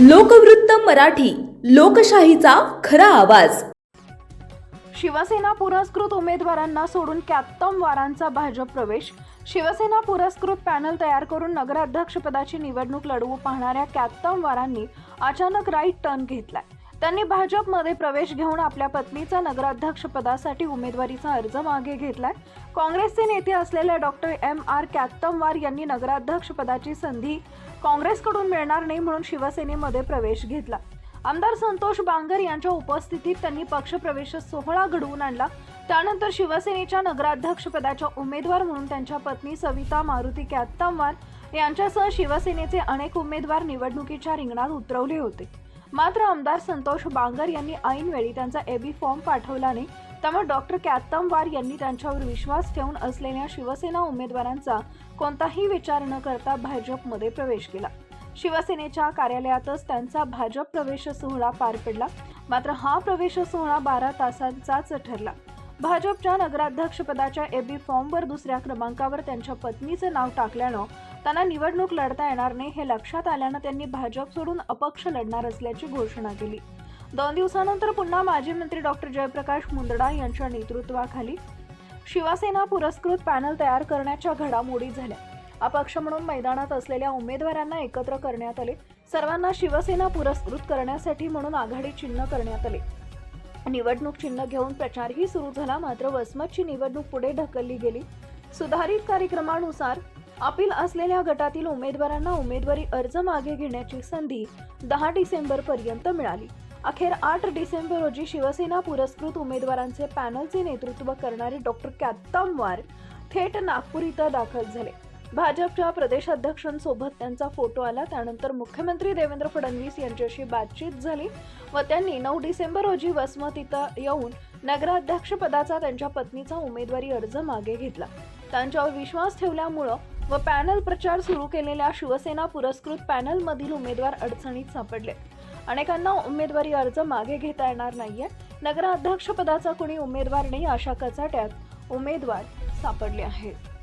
लोकवृत्त मराठी, लोकशाहीचा खरा आवाज। शिवसेना पुरस्कृत उमेदवारांना सोडून 71 वारांचा भाजप प्रवेश। शिवसेना पुरस्कृत पॅनल तयार करून नगराध्यक्षपदाची निवडणूक लढवू पाहणाऱ्या 71 वारांनी अचानक राईट टर्न घेतलाय। त्यांनी भाजपमध्ये प्रवेश घेऊन आपल्या पत्नीचा नगराध्यक्षपदासाठी उमेदवारीचा अर्ज मागे घेतलाय। काँग्रेसचे नेते असलेले डॉक्टर M.R. कॅत्तमवार यांनी नगराध्यक्षपदाची संधी काँग्रेसकडून मिळणार नाही म्हणून शिवसेनेमध्ये प्रवेश घेतला। आमदार संतोष बांगर यांच्या उपस्थितीत त्यांनी पक्षप्रवेश सोहळा घडवून आणला। त्यानंतर शिवसेनेच्या नगराध्यक्षपदाच्या उमेदवार म्हणून त्यांच्या पत्नी सविता मारुती कॅत्तमवार यांच्यासह शिवसेनेचे अनेक उमेदवार निवडणुकीच्या रिंगणात उतरवले होते। मात्र आमदार संतोष बांगर यांनी ऐनवेळी त्यांचा एबी फॉर्म पाठवला नाही। त्यामुळे डॉक्टर कॅत्तमवार यांनी त्यांच्यावर विश्वास ठेवून असलेल्या शिवसेना उमेदवारांचा कोणताही विचार न करता भाजपमध्ये प्रवेश केला। शिवसेनेच्या कार्यालयातच त्यांचा भाजप प्रवेश सोहळा पार पडला। मात्र हा प्रवेश सोहळा 12 तासांचाच ठरला। भाजपच्या नगराध्यक्षपदाच्या एबी फॉर्मवर दुसऱ्या क्रमांकावर त्यांच्या पत्नीचे नाव टाकल्यानं त्यांना निवडणूक लढता येणार नाही हे लक्षात आल्यानं त्यांनी भाजप सोडून अपक्ष लढणार असल्याची घोषणा केली। 2 दिवसानंतर पुन्हा माजी मंत्री डॉक्टर जयप्रकाश मुंदडा यांच्या नेतृत्वाखाली शिवसेना पुरस्कृत पॅनल तयार करण्याच्या घडामोडी झाल्या। अपक्ष म्हणून मैदानात असलेल्या उमेदवारांना एकत्र करण्यात आले। सर्वांना शिवसेना पुरस्कृत करण्यासाठी म्हणून आघाडी चिन्ह करण्यात आले। निवडणूक चिन्ह घेऊन प्रचारही सुरू झाला। मात्र वसमतची निवडणूक पुढे ढकलली गेली। सुधारित कार्यक्रमानुसार अपील असलेल्या गटातील उमेदवारांना उमेदवारी अर्ज मागे घेण्याची संधी 10 डिसेंबर पर्यंत मिळाली। अखेर 8 डिसेंबर रोजी शिवसेना पुरस्कृत उमेदवारांचे पॅनलचे नेतृत्व करणारे डॉक्टर कॅत्तमवार थेट नागपूर इथं दाखल झाले। भाजपच्या प्रदेशाध्यक्षांसोबत त्यांचा फोटो आला। त्यानंतर मुख्यमंत्री देवेंद्र फडणवीस यांच्याशी बातचीत झाली व त्यांनी 9 डिसेंबर रोजी वसमत इथं येऊन नगराध्यक्षपदाचा त्यांच्या पत्नीचा उमेदवारी अर्ज मागे घेतला। त्यांच्यावर विश्वास ठेवल्यामुळे व पॅनल प्रचार सुरू केलेल्या शिवसेना पुरस्कृत पॅनलमधील उमेदवार अडचणीत सापडले। अनेकांना उमेदवारी अर्ज मागे घेता येणार नाहीये। नगराध्यक्षपदाचा कोणी उमेदवार नाही अशा कचाट्यात उमेदवार सापडले आहेत।